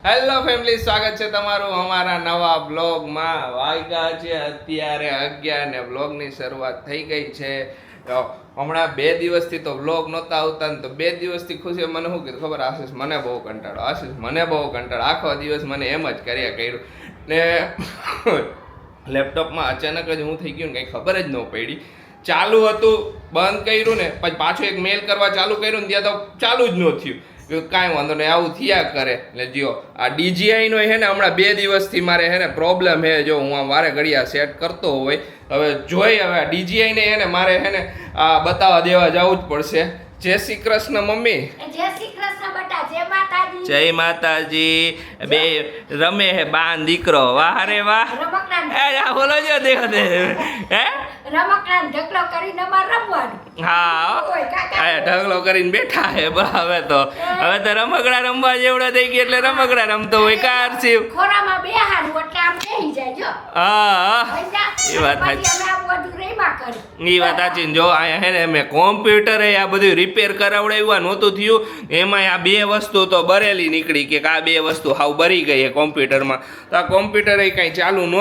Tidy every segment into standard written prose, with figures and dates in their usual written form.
Hello family, સ્વાગત છે તમારું અમારા નવા બ્લોગમાં. વાગ્યા છે અત્યારે 11 ને બ્લોગની શરૂઆત થઈ ગઈ છે. તો હમણાં 2 દિવસથી તો બ્લોગ નહોતા આવતા ને તો 2 દિવસથી ખુશી મને શું કીધું ખબર? આશીષ મને બહુ કંટાળો, આખો દિવસ મને એમ જ કર્યું ને લેપટોપમાં અચાનક જ હું થઈ ગયું ને કંઈ ખબર જ ન પડી. ચાલુ હતું, બંધ કર્યું ને પછી પાછું એક મેલ કરવા ચાલુ કર્યું ને ત્યાં તો ચાલુ જ ન થયું. કાંઈ વાંધો નહીં, આવું થયા કરે. એટલે જો આ DJI નો હે ને હમણાં 2 દિવસથી મારે હે ને પ્રોબ્લેમ હે. જો હું આમ વારે ઘડિયા સેટ કરતો હોય, હવે જોઈ હવે આ DJI ને હે ને મારે હે ને આ બતાવવા દેવા જવું જ પડશે. જય શ્રી કૃષ્ણ મમ્મી. જય શ્રી કૃષ્ણ બેટા. જય માતાજી. જય માતાજી. બે રમે હે બાન દીકરો. વાહ રે વાહ. રમકડા બોલો જો દેખો દે હે રમકડા ઢગલો કરીને અમાર રમવાનું. હા, ઢગલો કરીને બેઠા હે. હવે તો રમકડા રમવા જેવડા થઈ ગયા એટલે રમકડા રમતો હોય. કાર શિવ ખોરામાં બેહાડું એટલે આમ બેહી જાય. જો હા, એ વાત પછી અમે આ બધું રેમા કરી. એ વાત સાચી. જો અહીંયા હે ને મેં કોમ્પ્યુટર આ બધું રિપેર કરાવડાવ્યા નહોતું થયું. એમાં આ 2 વસ્તુ તો બરેલી નીકળી કે આ 2 વસ્તુ હાવ બરી ગઈ છે કોમ્પ્યુટરમાં. તો આ કોમ્પ્યુટર કાંઈ ચાલુ ન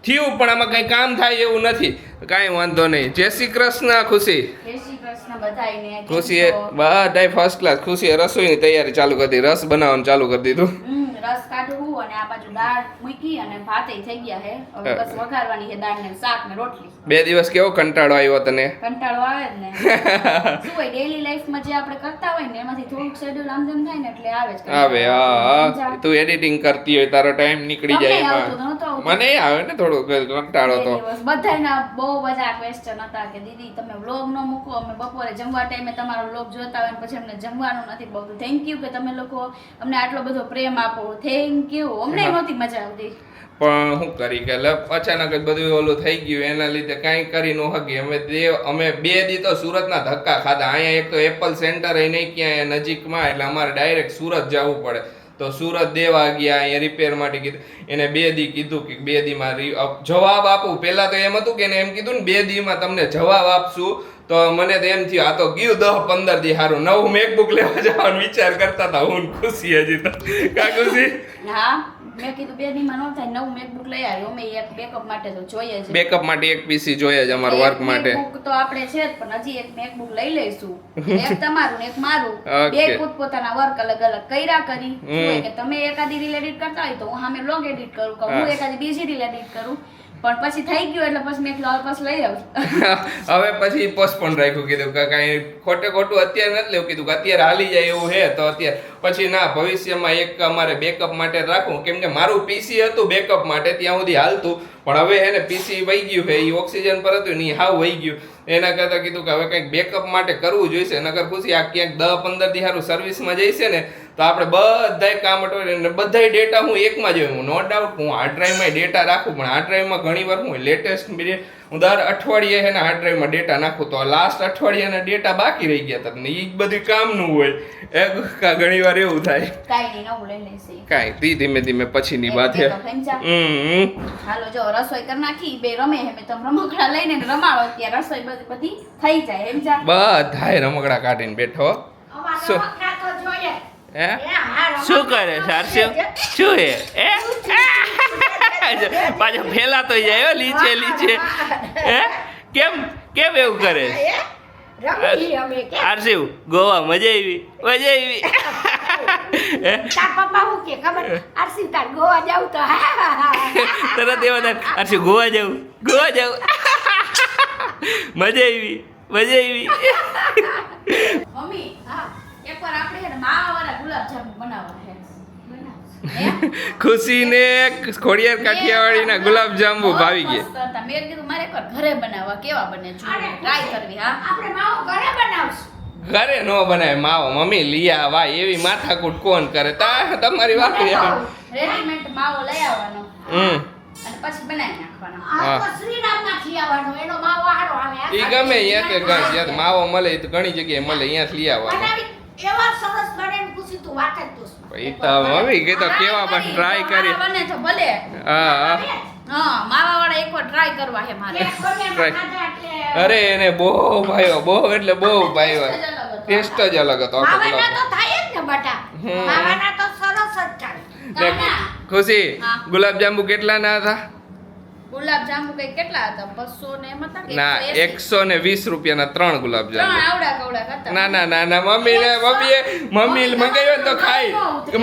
થયું પણ આમાં કાંઈ કામ થાય એવું નથી. કાંઈ વાંધો નહીં. જય શ્રી કૃષ્ણ ખુશી. જય શ્રી કૃષ્ણ બધાયને. ખુશીએ બધાય ફર્સ્ટ ક્લાસ. ખુશીએ રસોઈની તૈયારી ચાલુ કરી દીધી, રસ બનાવવાનું ચાલુ કરી દીધું. રસ કાઢવું અને આ બાજુ દાળ મૂકી અને ભાતે થઈ ગયા છે. હવે બસ વઘારવાની છે દાળ ને શાક ને રોટલી. 2 દિવસ કેવો કંટાળો આવ્યો તને? કંટાળો આવે જ ને. શું હોય ડેઈલી લાઈફમાં જે આપણે કરતા હોય ને એમાંથી થોડુંક શેડ્યુલ આમ તેમ થાય ને એટલે આવે જ. આવે હા. તું એડિટિંગ કરતી હોય, તારો ટાઈમ નીકળી જાય એમાં. મને આવે ને થોડું કંટાળો તો. બધાના બહુ બધા ક્વેશ્ચન હતા કે દીદી તમે વ્લોગ ન મૂકો, અમે બપોરે જમવા ટાઈમે તમારો વ્લોગ જોતા હોય પછી અમને જમવાનું નથી બહુ. થેન્ક યુ કે તમે લોકો અમને આટલો બધો પ્રેમ આપો. Thank you. અમને નહોતી મજા આવતી પણ શું કરી કે અચાનક જ બધું ઓલું થઈ ગયું એના લીધે કાંઈ કરી ન હકી. અમે 2 દી તો સુરતના ધક્કા ખાધા. અહીંયા એક તો એપલ સેન્ટર એ નહીં ક્યાંય નજીકમાં, એટલે અમારે ડાયરેક્ટ સુરત જવું પડે. તો સુરત દેવા ગયા, અહીંયા રિપેર માટે કીધું. એને 2 દી કીધું કે 2 દીમાં જવાબ આપું. પહેલાં તો એમ હતું કે એને એમ કીધું ને 2 દીમાં તમને જવાબ આપશું. તો મને તો એમ થયું આ તો ગયું 10-15 દી સારું. નવું મેકબુક લેવા જવાનો વિચાર કરતા હતા હું ખુશી. હજી તો કા ખુશી? હા, મેં કીધું 2 દીમાં ન થાય, નવું મેકબુક લઈ આવ્યો. અમે એક બેકઅપ માટે તો જોઈએ જ. બેકઅપ માટે એક PC જોઈએ જ અમાર વર્ક માટે. મેકબુક તો આપણે છે જ પણ હજી એક મેકબુક લઈ લઈશું. એક તમારું ને એક મારું. બે પોતપોતાના વર્ક અલગ અલગ કર્યા કરી. કે તમે એકાદી રીલ એડિટ કરતા હોય તો હું સામે બ્લોગ એડિટ કરું, કે હું એકાદી બીજી રીલ એડિટ કરું. પણ પછી થઈ ગયું એટલે પછી મેં પછી લઈ આવું. હવે પછી પોસ્ટપોન રાખ્યું. કીધું કે કાંઈ ખોટું અત્યારે નથી લેવું. કીધું કે અત્યારે હાલી જાય એવું હે તો અત્યારે, પછી ના ભવિષ્યમાં એક અમારે બેકઅપ માટે રાખવું. કેમ કે મારું PC હતું બેકઅપ માટે, ત્યાં સુધી હાલતું. પણ હવે એને PC વહી ગયું છે, એ ઓક્સિજન પર હતું ને એ હાવ વહી ગયું. એના કરતાં કીધું કે હવે કંઈક બેકઅપ માટે કરવું જોઈશે. નકર ખુશી આ ક્યાંક 10-15 દી સારું સર્વિસમાં જઈશે ને તો આપણે બધાય કામ અટવાય. બધાય ડેટા હું એકમાં જોયું. નો ડાઉટ હું હાર્ડ ડ્રાઈવમાં ડેટા રાખું, પણ હાર્ડ ડ્રાઈવમાં ઘણી વાર હું લેટેસ્ટ હું દર અઠવાડિયે છે ને હાર્ડ ડ્રાઈવમાં ડેટા નાખું. તો લાસ્ટ અઠવાડિયાના ડેટા બાકી રહી ગયા હતા ને એ બધું કામનું હોય. ઘણી વાર એવું થાય. કાંઈ નહીં, નવું લઈ લઈશું. કાંઈ ધીમે ધીમે પછીની વાત છે. હાલો જો રસોઈ કરી નાખી. 2 રમે હે, મેં તમે રમકડા લઈને રમાડો ત્યાં રસોઈ બધી થઈ જાય. એમ જા બધાય રમકડા કાઢીને બેઠો. શું હે? શું કરે સારસ્યો? શું હે? પાછો ફેલાતો જાય લીચે. હે કેમ એવું કરે? આરસીવ ગોવા મજા આવી. તાર પપ્પા હું કે ખબર? આરસી તાર ગોવા જાવ તો તરત એવા આરસીવ ગોવા જાવ મજા આવી. મમ્મી હા એકવાર આપણે ને માવાવાળા ગુલાબજાંબુ બનાવવા છે. ખુશીને ખોડિયાર કાઠિયાવાડીના ગુલાબજાંબુ ભાવી ગયા. મેં કીધું મારે એકવાર ઘરે બનાવવા કેવા બને ટ્રાય કરવી. હા આપણે માવો ઘરે બનાવશું. ઘરે નો બનાવે માવો મમ્મી લીયા વા એવી માથાકૂટ કોણ કરે? તમારી વાત રેડીમેડ માવો લઈ આવવાનો અને પછી બનાવી નાખવાનો. આ તો શ્રીરામમાંથી આવવાનો એનો માવો હારો આવે. ઈ ગમે ત્યાં માવો મળે તો ઘણી જગ્યાએ મળે, અહીંયાથી લઈ આવવાનો. એવા સરસ બને ને પૂછી તું વાત જ તું. ઈ તો મમ્મી કે તો કેવા પણ ટ્રાય કરી. બને તો ભલે. હા માવાવાળા એકવાર ટ્રાય કરવા છે મારે. અરે એને બહુ ભાઈઓ એટલે બહુ ભાઈઓ. ટેસ્ટ જ અલગ હતો. માવાના તો થાય જ ને બટા. માવાના તો સરસ જ થાય. ને ના. ખુશી હા. ગુલાબજાંબુ કેટલા ના હતા? ગુલાબ જાંબુ કઈ કેટલા હતા 200 ને એમ હતા કે ના 180? 120 રૂપિયાના 3 ગુલાબજાંબુ. ત્રણ આવડા કવડા હતા. ના મમ્મી મંગાવ્યો ને તો ખાઈ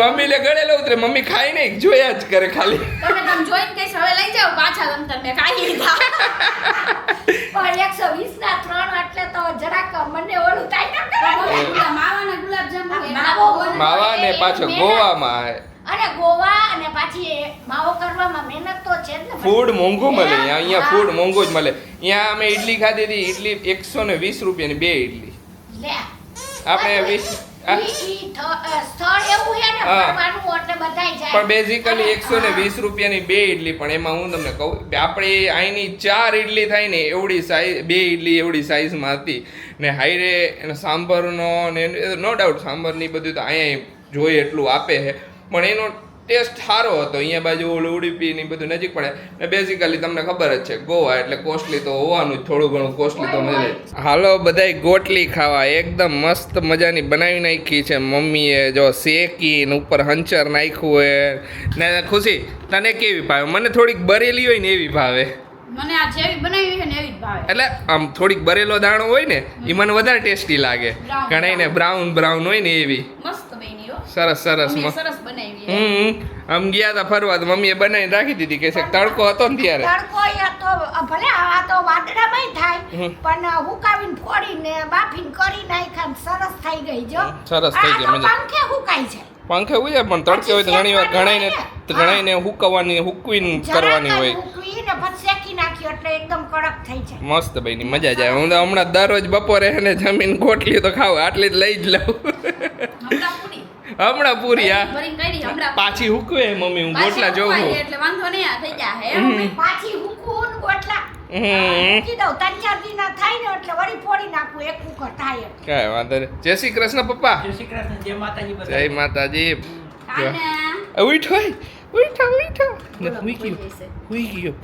મમ્મીને ગળે લો ઉતરે મમ્મી ખાઈ નહીં જોયા જ કરે ખાલી. તમે જોઈને કઈશ હવે લઈ જાઓ પાછા તમે ખાઈ લીધા. પણ 120 ના 3 એટલે તો જરાક મને ઓલું થાય ને કરે. માવાના ગુલાબ જાંબુ માવો. માવા ને પાછો ગોવામાં આવે. અને ગોવા અને પાછી માવો કરવામાં મહેનત તો છે જ ને. ફૂડ મોંઘું મળે અહીંયા ફૂડ મોંઘું જ મળે. અહીંયા અમે ઇડલી ખાધી હતી ઇડલી 120 રૂપિયાની 2 ઇડલી. લે આપણે 20 સ્થળ એવું છે ને હા. ફરવાનું એટલે બધાય જાય. પણ બેઝિકલી 120 રૂપિયાની 2 ઇડલી. પણ એમાં હું તમને કહું આપણે અહીંની 4 ઇડલી થાય ને એવડી સાઈઝ 2 ઇડલી એવડી સાઈઝમાં હતી ને હાઈરે એનો સાંભરનો ને નો ડાઉટ સાંભરની બધું તો અહીંયા જોઈએ એટલું આપે છે પણ એનો ટેસ્ટ સારો હતો. અહીંયા બાજુ ઓલું ઉડીપી ને બધું નજીક પડે ને બેઝિકલી તમને ખબર જ છે ગોવા એટલે કોસ્ટલી તો હોવાનું જ થોડું ઘણું કોસ્ટલી તો મળે. હાલો બધાય ગોટલી ખાવા એકદમ મસ્ત મજાની બનાવી નાખી છે મમ્મીએ જો શેકી ને ઉપર હંચર નાખ્યું હોય ને. ખુશી તને કેવી ભાવે? મને થોડીક બરેલી હોય ને એવી ભાવે. મને આ જેવી બનાવી છે ને એવી જ ભાવે. એટલે આમ થોડીક બરેલો દાણો હોય ને એ મને વધારે ટેસ્ટી લાગે. Brown. ઘણાઈને બ્રાઉન હોય ને એવી. મસ્ત બની હો. સરસ મમ્મીએ મસ્ત. સરસ બનાવી છે. આમ ગયા તા ફરવા તો મમ્મીએ બનાવીને રાખી દીધી કે છે તડકો હતો ને ત્યારે. તડકો એ તો ભલે આ તો વાદળામાંય થાય હમ. પણ હુકાવીને ફોડીને બાફીને કરી નાખ્યા ને સરસ થઈ ગઈ જો. સરસ થઈ ગઈ, આ તો મજા. પંખે હુકાય છે. પંખે હોય પણ તડકે હોય તો ઘણી વાર ઘણાઈને હુકવવાની હુકવીને કરવાની હોય. હુકવીને પછી શેકી નાખ્યો એટલે એકદમ કડક થઈ જાય. મસ્ત ભાઈની મજા જાય. હું તો હમણાં દરરોજ બપોરે એને જમીન ગોટલી તો ખાવ આટલી જ લઈ જ લઉં. હમણાં પૂરી. હમણાં પૂરી આ ભરીને કાઢી હમણાં. પાછી હુકવે મમ્મી હું પાછી ગોટલા જોઉં ઉપાડીએ છું. એટલે વાંધો નહીં આ થઈ જાય હે મમ્મી. પાછી હુકવું ને ગોટલા હમ. મૂકી દઉં 3-4 દિના થાય ને એટલે વળી ફોડી નાખું એક કુકર થાય એમ. કાંઈ વાંધો નહીં. જય શ્રી કૃષ્ણ પપ્પા. જય શ્રી કૃષ્ણ, જય માતાજી બધા. જય માતાજી. આને ઉઠો ઉઠો ઉઠો ને બોલો, હુઈ બોલી ગયો જશે. હુઈ ગયો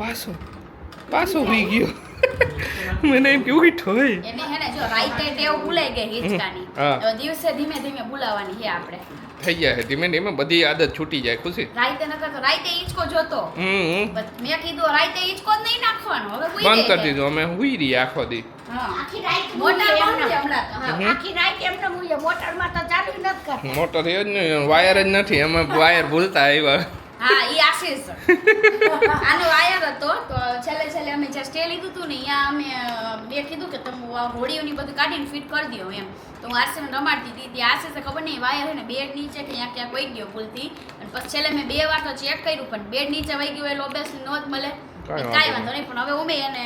પાછો હુઈ ગયો. મને એમ કે ઉઠો એને હે ને જો રાઈતે ટેવ ભૂલાઈ ગઈ હિંચકાની. હા. હવે દિવસે ધીમે ધીમે ભૂલાવાની છે આપણે. થઈ જાય ધીમે ધીમે બધી આદત છૂટી જાય. ખુશી. રાઈતે નકર તો રાઈતે હિંચકો જોતો. હમ બસ મેં કીધું રાઈતે હિંચકો જ નહીં નાખવાનો. હવે ભૂલી બંધ ગઈ કરી દીધું અમે હુઈ રહી આખો દી. હા. આખી રાત મોટા મૂઈએ બંધ છે એમને. હમણાં તો. હા. આખી રાત એમને મૂઈએ. મોટરમાં તો ચાલુ ય નથી કરતા. મોટર થઈ જ ને વાયર જ નથી અમે વાયર ભૂલતા આવ્યા. હા ઈ આશીષ આનો વાયર હતો તો છેલ્લે અમે જે સ્ટે લીધું હતું ને અહીંયા અમે મેં કીધું કે તમે આ હોડીઓની બધું કાઢીને ફિટ કરી દો એમ તો હું આશીષને રમાડતી હતી ત્યાં આશીષે ખબર નહીં વાયર હે ને બેડ નીચે કે અહીંયા ક્યાંક વહી ગયો ભૂલથી અને પછી છેલ્લે મેં 2 વાર તો ચેક કર્યું પણ બેડ નીચે વહી ગયું એટલે ઓબ્વિયસલી નો જ મળે કાંઈ વાંધો નહીં પણ હવે ઉમે એને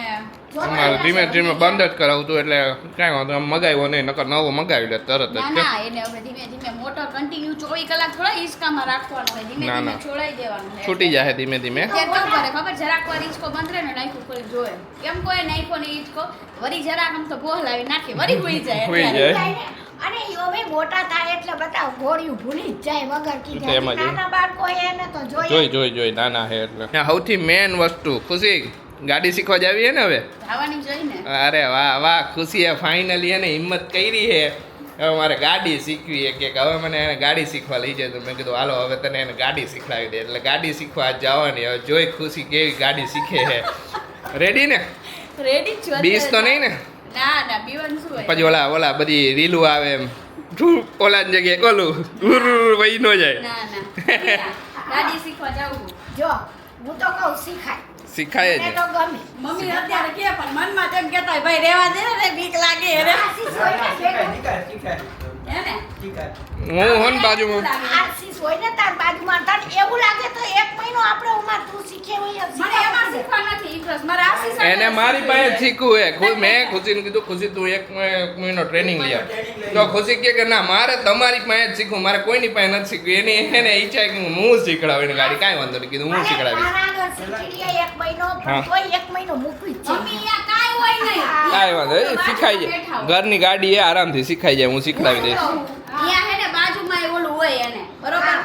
અમારે ધીમે ધીમે બંધ જ કરાવતું એટલે કાંઈ વાંધો આમ મગાવ્યો નહીં નકર નવો મગાવી લે તરત ના જ. ના એને હવે ધીમે ધીમે મોટર કન્ટિન્યુ 24 કલાક થોડા હિંચકામાં રાખવાનો હોય ધીમે ના, ધીમે ના. છોડાઈ દેવાનું હોય. છૂટી જાય ધીમે ધીમે. અત્યારે કેવું કરે ખબર જરાક વાર હિંચકો બંધ રહે ને નાખ્યું ખોલી જોવે કેમ કોઈ નાખ્યો ને હિંચકો વરી જરાક આમ તો ભોહ લાવી નાખી વરી હુઈ જાય હુઈ અત્યારે. જાય. જાય ને. અને ઈ હવે મોટા થાય એટલે બધા ગોળીઓ ભૂલી જ જાય વગર તો કીધે. એમ જ. નાના બાળકો એને તો જોઈ જોઈએ. જોઈ નાના હે એટલે સૌથી મેન વસ્તુ ખુશી ગાડી શીખવા જાવી હે ને હવે. જવાની જોઈને અરે વાહ વાહ ખુશીએ ફાઇનલી એને હિંમત કરી છે હવે મારે ગાડી શીખવી છે કે હવે મને એને ગાડી શીખવા લઈ જાય તો મેં કીધું હાલો હવે તને એને ગાડી શીખવાડી દે એટલે ગાડી શીખવા આજ જવાની હવે જોઈ ખુશી કેવી ગાડી શીખે છે. રેડી ને? રેડી જ છું બીસ તો નહીં ને? ના ના પીવાનું શું હોય પછી ઓલા બધી રીલું આવે એમ ઓલાની જગ્યાએ ઓલું વહી ન જાય. ના ના ગાડી શીખવા જાવું જો હું તો કહું શીખાય. શીખાય મને જ તો ગમે. મમ્મી અત્યારે કે પણ મનમાં તેમ કહેતા હોય ભાઈ રહેવા દે ને બીક લાગે રે આશીષ હોય ને ભેગું. હે ને હું હોન બાજુમાં આશીષ હોય ને તાર બાજુમાં તાર એવું લાગે તો 1 મહિનો આપણે ઉમાં તું શીખે હોય એમ મને એમાં શીખવા નથી ઇન્ટરેસ્ટ મારે આશીષ એને મારી પાસે જ શીખવું હે મેં ખુશીને કીધું ખુશી તું 1 મહિનો ટ્રેનિંગ લઈ આવ તો ખુશી કહે કે ના મારે તમારી પાસે જ શીખવું મારે કોઈની પાસે નથી શીખવું એની એને ઈચ્છા કે હું શીખડાવું એને ગાડી કાંઈ વાંધો નહીં કીધું હું શીખડાવીશ. તારા આગળ શીખી લઈએ 1 મહિનો હા. પણ તોય 1 મહિનો મૂકવી જ છે. મમ્મી અહીંયા કાંઈ હોય નહીં કાંઈ વાંધો નહીં શીખાઈ જાય ઘરની ગાડી એ આરામથી શીખાઈ જાય હું શીખડાવી દઈશ. અહીંયા હે ને બાજુમાં એ ઓલું હોય એને બરોબર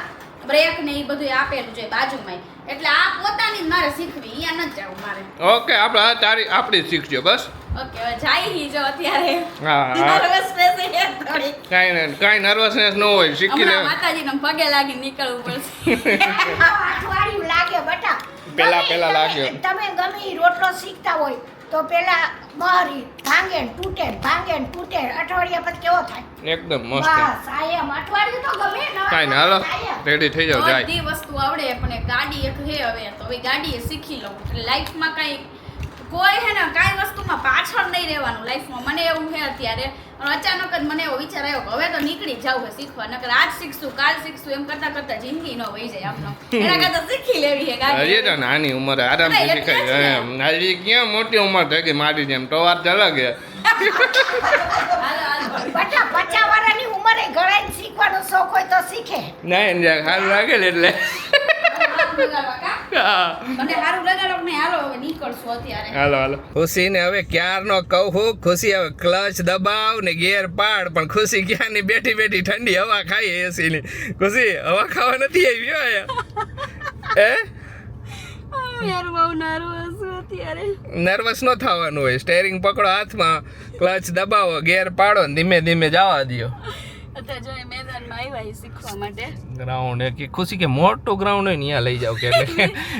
બ્રેક ને એ બધું આપેલું છે બાજુમાં એટલે આ પોતાની જ મારે શીખવી અહીંયા નથી જવું મારે ઓકે આપણે આપણી જ શીખજો બસ ઓકે હવે જાય હી જો અત્યારે હા હા નર્વસનેસ છે થોડી કાંઈ નર્વસનેસ ન હોય શીખી હમણાં લે માતાજીને પગે લાગી નીકળવું પડશે અઠવાડિયું લાગે બેટા પેલા લાગ્યો. તમે ગમે ઈ રોટલો શીખતા હોય તો પેલા બહારી ભાંગે ને તૂટે અઠવાડિયા પછી કેવો થાય એકદમ મસ્ત બસ આ એમ અઠવાડિયું તો ગમે ને કાંઈ ના હાલો રેડી થઈ જાવ જાય બધી વસ્તુ આવડે પણ એક ગાડી એક હે હવે તો હવે ગાડી એ શીખી લઉં એટલે લાઈફમાં કાંઈ કોઈ હે ને કાંઈ વસ્તુમાં પાછળ નહીં રહેવાનું લાઈફમાં મને એવું છે અત્યારે અને અચાનક જ મને એવો વિચાર આવ્યો કે હવે તો નીકળી જાવ શીખવા નકર આજ શીખશું કાલ શીખશું એમ કરતા જિંદગી નો વહી જાય આપણો એના કરતા શીખી લેવી છે ગાડી હજી તો નાની ઉંમરે આરામથી એટલે શીખાય જ ને. એમ હજી ક્યાં મોટી ઉંમર થઈ ગઈ મારી જેમ તો વાત અલગ છે હાલો બેટા 50 વર્ષની ઉંમરે ઘણાને શીખવાનો શોખ હોય તો શીખે નહીં સારું લાગે ને એટલે હા. મને સારું લગાડો ને હાલો હવે નીકળશું અત્યારે હાલો ખુશીને હવે ક્યારનો કહું હું ખુશી હવે ક્લચ દબાવ ને ગેર પાડ પણ ખુશી ક્યાંની બેઠી ઠંડી હવા ખાઈ એસીની ખુશી હવા ખાવા નથી આવી હો અહીંયા. યાર બહુ નર્વસ છું અત્યારે નર્વસ ન થવાનું હોય સ્ટેરિંગ પકડો હાથમાં ક્લચ દબાવો ગેર પાડો ને ધીમે ધીમે જવા દ્યો અત્યારે જો એ મેદાનમાં આવ્યા એ શીખવા માટે ગ્રાઉન્ડ કે ખુશી કે મોટું ગ્રાઉન્ડ હોય ને અહીંયા લઈ જાવ કે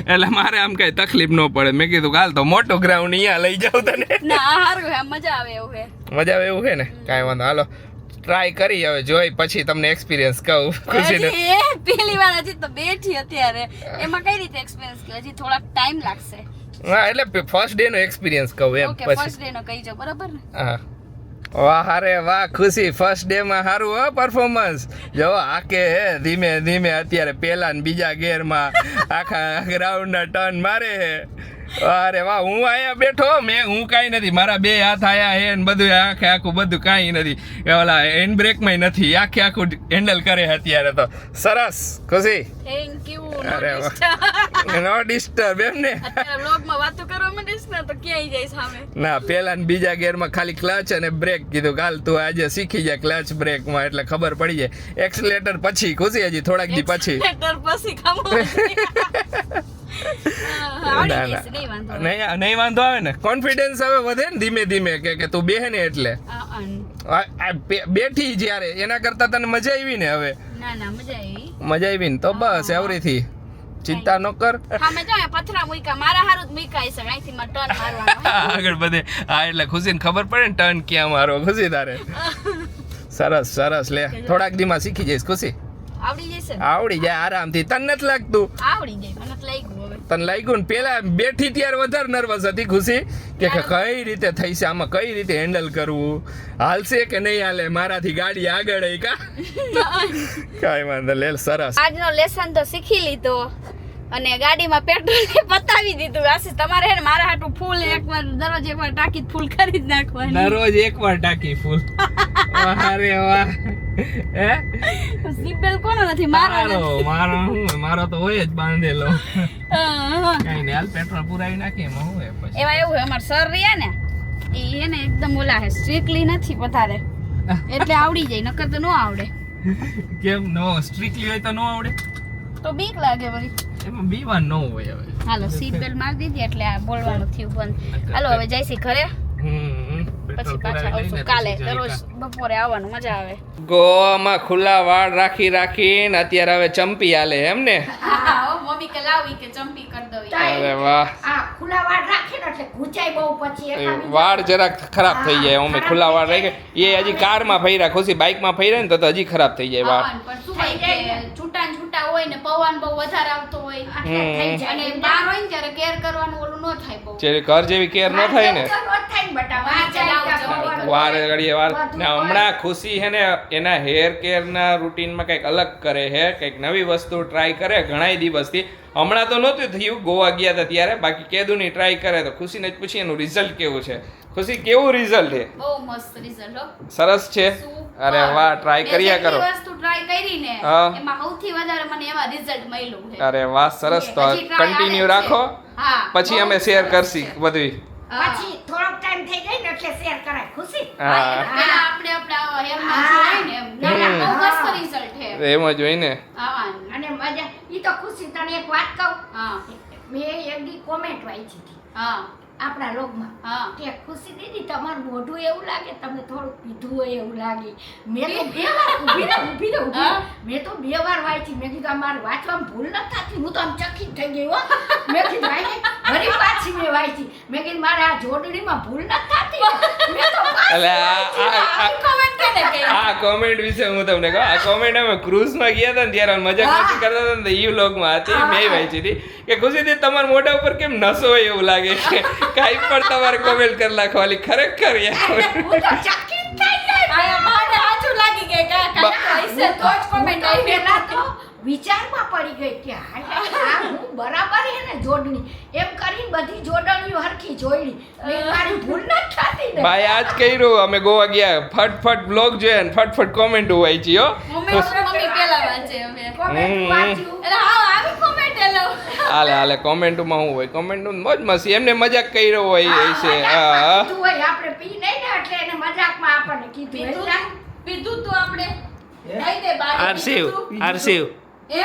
એટલે મારે આમ કઈ તકલીફ ન પડે મેં કીધું હાલ તો મોટું ગ્રાઉન્ડ અહીંયા લઈ જાવ તને ના સારું હે મજા આવે એવું હે મજા આવે એવું છે ને કાંઈ વાંધો હાલો ટ્રાય કરી હવે જોઈ પછી તમને એક્સપિરિયન્સ કહું ખુશીને હજી એ પહેલી વાર હજી તો બેઠી અત્યારે એમાં કઈ રીતે એક્સપિરિયન્સ કે હજી થોડાક ટાઈમ લાગશે હા એટલે ફર્સ્ટ ડે નો એક્સપિરિયન્સ કહું એમ ઓકે પછી ફર્સ્ટ ડે નો કહીજો બરાબર ને હા વાહ અરે વાહ ખુશી ફર્સ્ટ ડે માં સારું હો પરફોર્મન્સ જો આકે હે ધીમે ધીમે અત્યારે પેલા ને બીજા ગેરમાં આખા ગ્રાઉન્ડ ના ટર્ન મારે હે અરે વાહ હું અહીંયા બેઠો હું કાંઈ નથી મારા બે હાથ આયા હે ને બધું આખું બધું કાંઈ નથી ઓલા હેન્ડ બ્રેકમાં નથી આખું હેન્ડલ કરે અત્યારે તો સરસ ખુશી થેન્ક યુ અરે વાહ નો ડિસ્ટર્બ એમ ને અત્યારે વ્લોગમાં વાતો કરવા માંડીશ ને તો ક્યાંય જાય સામે ના પેલા ને બીજા ગેરમાં ખાલી ક્લચ અને બ્રેક કીધું કાલ તું આજે શીખી જાય ક્લચ બ્રેકમાં એટલે ખબર પડી જાય એક્સલેટર પછી ખુશી હજી થોડાક દી પછી લેટર પછી ખમો નહીં વાંધો આવે ને કોન્ફિડન્સ હવે વધે ને ધીમે ધીમે કે તું બેહે ને એટલે બેઠી જ્યારે એના કરતા તને મજા આવી ને હવે ના મજા આવી મજા આવી ને તો બસ એવરીથી ચિંતા ન કર હા મેં જો પથરા મૂક્યા મારા હારું જ મૂક્યા છે અહીંથી માં ટર્ન મારવાનો આગળ બધે હા એટલે ખુશીને ખબર પડે ને ટર્ન ક્યાં મારો ખુશી તારે સરસ લે થોડાક દીમાં શીખી જઈશ ખુશી આવડી જશે આવડી જાય આરામથી તને નથી લાગતું આવડી જાય મને તો લાગ્યું હવે તને લાગ્યું ને પેલા બેઠી ત્યારે વધારે નર્વસ હતી ખુશી કે કઈ રીતે થઈ છે આમાં કઈ રીતે હેન્ડલ કરવું હાલશે કે નહીં હાલે મારાથી ગાડી આગળ કા કાંઈ વાંધો લે સરસ આજનો લેસન તો શીખી લીધો અને ગાડીમાં પેટ્રોલ પતાવી દીધું આશીષ તમારે હે ને મારા હાટું ફૂલ એકવાર દરરોજ એકવાર ટાંકી ફૂલ કરી જ નાખવાની દરરોજ એકવાર ટાંકી ફૂલ અરે વાહ હે સીટબેલ્ટ કોનો નથી મારો તો હોય જ બાંધેલો હા. કઈ નહીં હાલ પેટ્રોલ પુરાવી નાખીએ એમાં હું પછી એમાં એવું અમાર સર રહ્યા ને એ ને એકદમ ઓલા હે સ્ટ્રિક્ટલી નથી વધારે એટલે આવડી જાય નકર તો ન આવડે કેમ નો સ્ટ્રિક્ટલી હોય તો ન આવડે તો બીક લાગે વળી એમાં બીવાન ન હોય હવે હાલો સીટ બેલ્ટ મારી દીધી એટલે આ બોલવાનું થયું બંધ હાલો હવે જઈશી ઘરે પછી પાછા આવશું કાલે દરરોજ બપોરે આવવાનું મજા આવે ગોવામાં ખુલ્લા વાળ રાખીને અત્યારે હવે ચંપી હાલે એમ ને મમ્મી કે લાવી કે ચંપી કરી દવી અરે વાહ આ ખુલ્લા વાળ રાખીને એટલે ગુંચાઈ બહુ પછી એ એકાબીજા વાળ જરાક ખરાબ થઈ જાય અમે ખુલ્લા વાળ રાખી એ હજી કારમાં ફર્યા ખુશી બાઇકમાં ફર્યા ને તો હજી ખરાબ થઈ જાય વાળ પણ શું હોય કે છૂટા ને છૂટા હોય ને પવન બહુ વધારે આવતો હોય આટલા થઈ જાય અને બહાર હોય ને ત્યારે કેર કરવાનું ઓલું ન થાય બહુ જે ઘર જેવી કેર ન થાય ને થાય ને બટા વાળ ચલાવો, વાર ઘડીએ વાર ને હમણાં ખુશી છે ને એના હેર કેરના રૂટીનમાં કંઈક અલગ કરે છે કંઈક નવી વસ્તુ ટ્રાય કરે ઘણા દિવસથી હમણાં તો નહોતું થયું ગોવા ગયા હતા ત્યારે બાકી કેદુની ટ્રાય કરે તો ખુશીને જ પૂછી એનું રિઝલ્ટ કેવું છે ખુશી કેવું રિઝલ્ટ છે બહુ મસ્ત રિઝલ્ટ હો સરસ છે અરે વાહ ટ્રાય કર્યા કરો મેં જેટલી વસ્તુ ટ્રાય કરી ને હા. એમાં સૌથી વધારે મને એવા રિઝલ્ટ મળ્યું છે અરે વાહ સરસ તો હજી try કન્ટિન્યુ હાલે રાખો છે. હા પછી બહુ અમે સરસ શેર છે. કરશી બધું પછી થોડોક ટાઈમ થઈ જાય ને એટલે શેર કરાય ખુશી હા પેલા આપણે આપણા હેરમાં જોઈ ને એમ. ના, ના, બહુ મસ્ત રિઝલ્ટ છે એમ જ હોય ને હા અને મજા ઈ તો ખુશી તને એક વાત કહું હા મેં એક દી કોમેન્ટ વાંચી હતી હા આપણા લોગમાં હા કે ખુશી દીદી તમારું મોઢું એવું લાગે તમે થોડું પીધું હોય એવું લાગે મેં તો 2 વાર ઊભી રહી હા. મેં તો 2 વાર વાંચી મેં કીધું અમારે વાંચવામાં ભૂલ ન થતી હું તો આમ ચકિત થઈ ગઈ હો મેં કીધું ફરી પાછી મેં વાંચી મેં કીધું મારે આ જોડણીમાં ભૂલ ન થતી મેં તો એટલે આ comment કોને કરી? આ કોમેન્ટ વિશે હું તમને કહું આ કોમેન્ટ અમે ક્રૂઝમાં ગયા હતા ને ત્યારે મજાક મસ્તી કરતા હતા ને ઈ વ્લોગમાં હતી મેં વાંચી હતી કે ખુશીથી તમારા મોઢા ઉપર કેમ નસો હોય એવું લાગે છે કાંઈ પણ તમારે કોમેન્ટ કરી નાખવાની ખરેખર યાર હું તો ચકિત થઈ ગઈ આ મને સાચું લાગી ગઈ કાંઈ હશે તો જ comment આવી. પહેલા તો વિચારમાં પડી ગઈ કે આ હું બરાબર હે ને જોડણી એમ કરીને બધી જોડણીઓ હરખી જોઈડી મેં મારી ભૂલ ન થતી ને ભાઈ આજ કર્યું અમે ગોવા ગયા ફટફટ બ્લોગ જોયા ને ફટફટ કોમેન્ટ વાંચી હો મમ્મી પેલા વાંચે અમે. કોમેન્ટ વાંચ્યું એટલે હા આવી comment એલો. હાલે કોમેન્ટમાં શું હોય કોમેન્ટનું મોજ મસ્તી એમને મજાક કર્યો હોય એ છે હા કીધું હોય આપણે પી નહીં ને એટલે એને મજાકમાં આપણને કીધું પીધું એટલે પીધું તું આપણે દઈ દે બારી આરસીવ પીધું તું. આરસીવ એ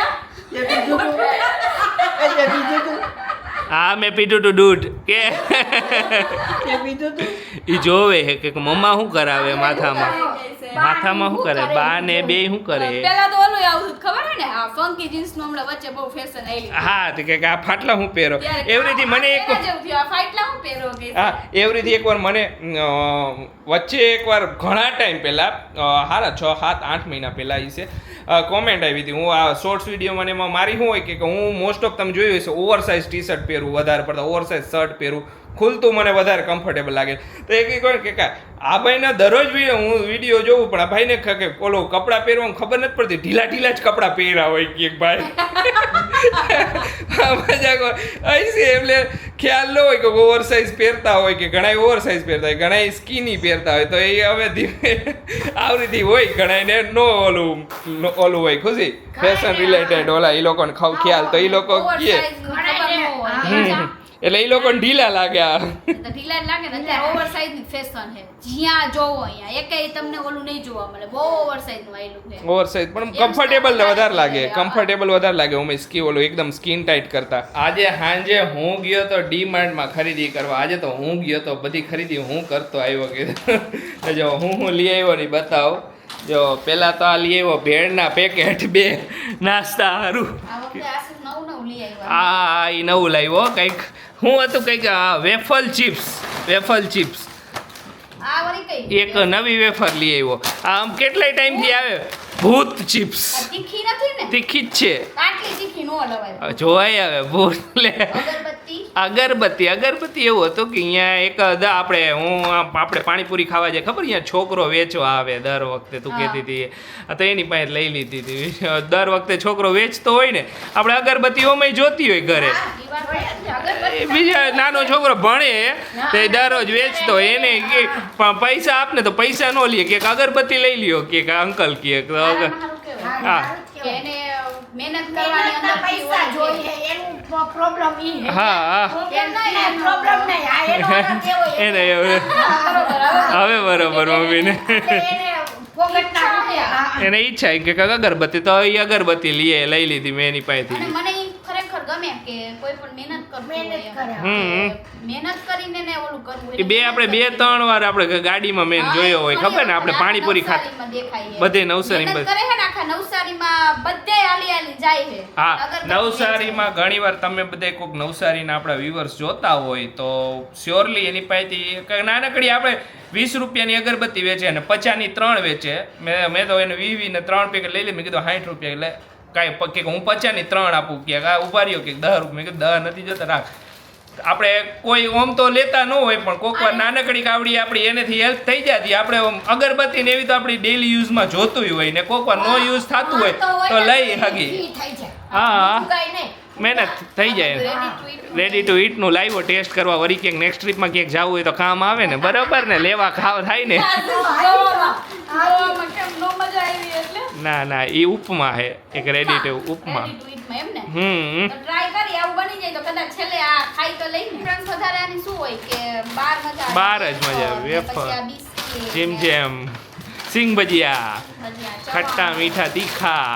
હા મેં પીધું તું દૂધ કે ઈ જોવે હે કે મમ્મા શું કરાવે માથામાં માથામાં શું કરે બા ને બે શું કરે પેલા તો ઓલું આવતું ખબર હે ને આ ફંકી જીન્સ નો હમણાં વચ્ચે બહુ ફેશન આવી હા તો કે આ ફાટલા હું પહેરો એવરીથી મને એક જેવું થયું આ ફાટલા હું પહેરો કે હા એવરીથી એકવાર મને વચ્ચે એકવાર ઘણા ટાઈમ પહેલાં સારા 6-7-8 મહિના પહેલાં એ છે કોમેન્ટ આવી હતી હું આ શોર્ટ્સ વિડીયોમાં ને એમાં મારી શું હોય કે હું મોસ્ટ ઓફ તમે જોયું હશે ઓવરસાઇઝ ટી શર્ટ પહેરું વધારે પડતા ઓવરસાઇઝ શર્ટ પહેરું ખુલતું મને વધારે કમ્ફર્ટેબલ લાગે તો એક કોણ કે આ ભાઈના દરરોજ હું વિડીયો જોઉં પણ આ ભાઈને કે ઓલો કપડાં પહેરવામાં ખબર નથી પડતી ઢીલા ઢીલા જ કપડાં પહેર્યા હોય કે ભાઈ મજાક અહીં છે એટલે ખ્યાલ ન હોય કે ઓવરસાઇઝ પહેરતા હોય કે ઘણા ઓવરસાઇઝ પહેરતા હોય ઘણા સ્કીની પહેરતા હોય તો એ હવે ધીમે આવરીથી હોય ઘણાને નો ઓલું હોય ખુશી ફેશન રિલેટેડ ઓલા એ લોકોને ખ્યાલ તો એ લોકો કહે એટલે એ લોકોને ઢીલા લાગ્યા ઢીલા જ લાગે ને અત્યારે ઓવરસાઇઝ ની ફેશન છે જ્યાં જોવો અહીંયા એકેય તમને ઓલું નહીં જોવા મળે બહુ ઓવરસાઇઝ નું આયેલું છે ઓવરસાઇઝ પણ કમ્ફર્ટેબલ વધારે લાગે કમ્ફર્ટેબલ વધારે લાગે હું સ્કી ઓલું એકદમ સ્કિન ટાઈટ કરતા આજે સાંજે હું ગયો તો ડીમાર્ટમાં ખરીદી કરવા આજે તો હું ગયો તો બધી ખરીદી હું કરતો આવ્યો કે જો હું લઈ આવ્યો ને બતાવો જો પેલા તો આ લઈ આવ્યો ભેળના પેકેટ 2 નાસ્તા હારું આ વખતે આશિષ નવું લઈ આવ્યા આ એ નવું લાવ્યો કંઈક હું હતું કંઈક વેફલ ચિપ્સ આ વળી કઈ એક નવી વેફર લઈ આવ્યો આમ કેટલાય ટાઈમથી આવે ભૂત ચિપ્સ આ તીખી નથી ને તીખી જ છે આટલી તીખી નો લવાય જોવાય આવે ભૂત લે અગરબત્તી અગરબત્તી એવું હતું કે અહીંયા એક આપણે પાણીપુરી ખાવા જાય ખબર અહીંયા છોકરો વેચવા આવે દર વખતે તું કહેતી હતી તો એની પાસે લઈ લીધી હતી દર વખતે છોકરો વેચતો હોય ને આપણે અગરબત્તીઓમાં જોતી હોય ઘરે બીજા નાનો છોકરો ભણે તે દરરોજ વેચતો હોય એને કે પૈસા આપને તો પૈસા ન લે કે અગરબત્તી લઈ લ્યો કે અંકલ કે હા એને મહેનત કરવાની અંદર પૈસા જોઈએ એનું પ્રોબ્લેમ ઈ હે હા પ્રોબ્લેમ નહીં આ એનો order કેવો એને હવે બરોબર મમ્મીને એને પોકેટના રૂપિયા એને ઈચ્છા કે અગરબત્તી તો એ અગરબત્તી લઈ લીધી મેં એની અને પાસેથી મને ઈ ખરેખર ગમે કે કોઈ પણ મહેનત કરતું મહેનત હોય કરે. મહેનત કરીને ને ઓલું કરવું એ આપણે 2-3 વાર આપણે ગાડીમાં મેં જોયો હોય ખબર ને આપણે પાણીપુરી ખાતા બધે નવસારીમાં કરે છે ને આખા નવસારીમાં બધે હાલી જાય છે હા અગરબત્તી નવસારીમાં ઘણીવાર તમે બધા કોઈક નવસારીના આપણા વ્યુઅર્સ જોતા હોય તો શ્યોરલી એની પાસેથી નાનકડી આપણે 20 રૂપિયાની અગરબત્તી વેચે અને 50ની 3 વેચે મેં તો એને 20 ને 3 પેકેટ લઈ લે મેં કીધું 60 રૂપિયા એટલે કાંઈ કે હું 50ની 3 આપું કે ઉભા રહ્યો કે 10 રૂપિયા મેં કીધું 10 નથી જતા રાખ આપણે કોઈ ઓમ તો લેતા ન હોય પણ કોઈક વાર નાનકડી કાવડી આપણી એનેથી હેલ્પ થઈ જતી આપણે અગરબત્તી ને એવી તો આપણી ડેલી યુઝમાં જોતું હોય ને કોઈક વાર નો યુઝ થતું હોય તો લઈ હગી ઈ થઈ જાય હા કઈ નહીં મહેનત થઈ જાય રેડી ટુ ઈટનું લાવ્યો ટેસ્ટ કરવા વળી ક્યાંક નેક્સ્ટ ટ્રીપમાં ક્યાંક જવું હોય તો કામ આવે ને બરાબર ને લેવા ખાવા થાય ને ના એ ઉપમા હે એક રેડી ટુ ઉપમા ટ્રાય કરી આવું બની જાય તો કદાચ છેલ્લે આ ખાઈ તો લઈને ફ્રેન્ડ્સ વધારે આની શું હોય કે બહાર મજા આવે બહાર જ મજા આવે વેફર જેમ સિંગ ભજીયા ખટ્ટા મીઠા તીખા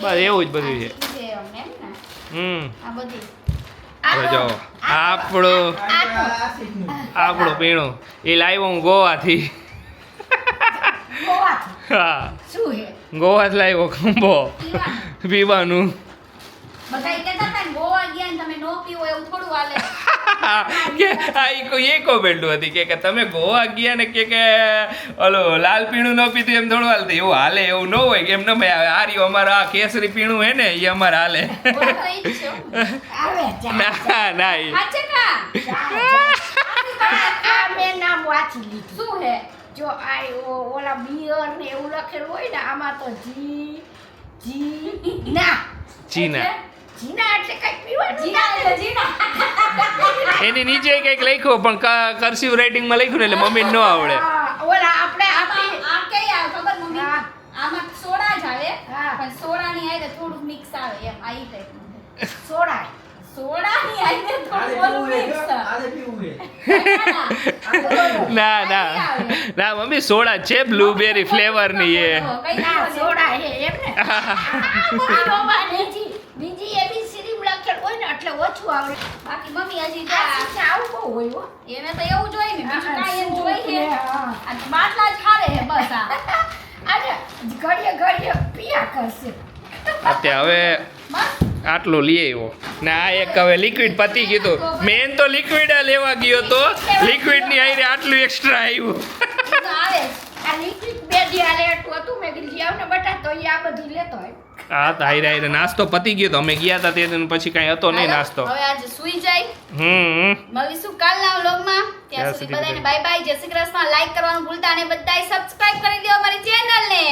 બસ એવું જ બધું છે આ બધી હવે જો આપણું પીણું એ લાવ્યો હું ગોવાથી. ગોવાથી. હા શું હે ગોવાથી લાવ્યો ખંભો પીવાનું. બધાય કહેતા હતા ને ગોવા ગયા ને તમે નો પીવો એવું થોડું હાલે. કે આ એ કોમેન્ટ હતી કે તમે ગોવા ગયા ને કે ઓલો લાલ પીણું ન પીધું એમ થોડું હાલતું. એવું હાલે એવું ન હોય કે એમ ન ભાઈ આ રહ્યું અમારા આ કેસરી પીણું હે ને એ અમારે હાલે. ગોવા તો ઈ જ છે હો. આવે જા ના એ હાચે કા? આ મેં નામ વાંચી લીધું. શું હે? જો આ ઓલા બિયર ને એવું લખેલું હોય ને આમાં તો જીના ચીના જીના એટલે કઈ પીવાનું જીના એટલે જીના. એની નીચે કંઈક લખ્યું પણ કર્સિવ રાઇટિંગમાં લખ્યું ને એટલે મમ્મીને ન આવડે. ઓલા આપણે આપણી આ કઈ આવે ખબર મમ્મી? હા. આમાં સોડા જ આવે હા. પણ સોડાની હારે થોડુંક મિક્સ આવે એમ આ ઈ ટાઈપનું. સોડા સોડાની હારે થોડું ઓલું મિક્સ. ના મમ્મી સોડા છે બ્લુબેરી ફ્લેવરની એ. ના સોડા હે એમ ને બીજી એબીસીડી લખેલું હોય ને એટલે ઓછું આવડે બાકી મમ્મી હજી આ આ શીખે આવું બહુ હોય હો એને તો એવું જોઈ ને બીજું કાંઈ એમ જોઈ સૂપ હે ને, હા. આ બાટલા જ ખારે હે બસ આ. અને ઘડીએ પિયા કરશે અત્યારે હવે બસ આટલું લઈ આવ્યો ને આ એક હવે લિક્વિડ પતી ગયું. મેન તો લિક્વિડ લેવા ગયો તો લિક્વિડ ની આઈને આટલું એક્સ્ટ્રા આવ્યું. ઈ તો આવે જ. આ લિક્વિડ બે દિયા લેતું હતું મેં કીધું જાવ ને બટા તો ઈ આ બધું લેતો હોય હા તો આઈને નાસ્તો પતી ગયો તો અમે ગયા હતા તે દિન પછી કાંઈ હતો નહીં હાલો, નાસ્તો. હવે આજે સુઈ જાય મળીશું કાલના વ્લોગમાં. ત્યાં ત્યાં સુધી સુધી બધાને બાય બાય, જય શ્રી કૃષ્ણ. લાઈક કરવાનું ભૂલતા નહીં, બધાય સબસ્ક્રાઇબ કરી દો અમારી ચેનલને.